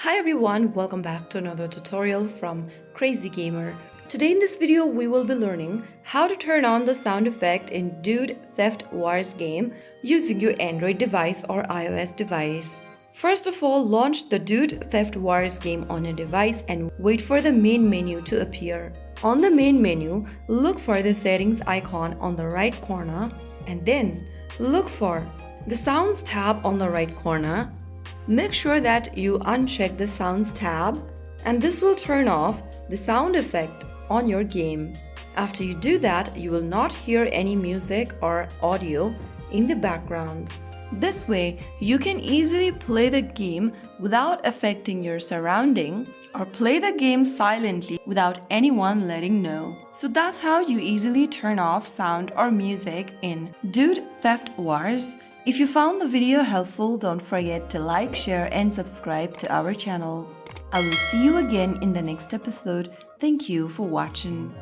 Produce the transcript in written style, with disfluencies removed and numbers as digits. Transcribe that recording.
Hi everyone, welcome back to another tutorial from Crazy Gamer. Today in this video we will be learning how to turn on the sound effect in Dude Theft Wars game using your Android device or iOS device. First of all, launch the Dude Theft Wars game on your device and wait for the main menu to appear. On the main menu, look for the settings icon on the right corner and then look for the sounds tab on the right corner. Make sure that you uncheck the sounds tab and this will turn off the sound effect on your game. After you do that, you will not hear any music or audio in the background. This way, you can easily play the game without affecting your surrounding or play the game silently without anyone letting know. So that's how you easily turn off sound or music in Dude Theft Wars. If you found the video helpful, don't forget to like, share and subscribe to our channel. I will see you again in the next episode. Thank you for watching.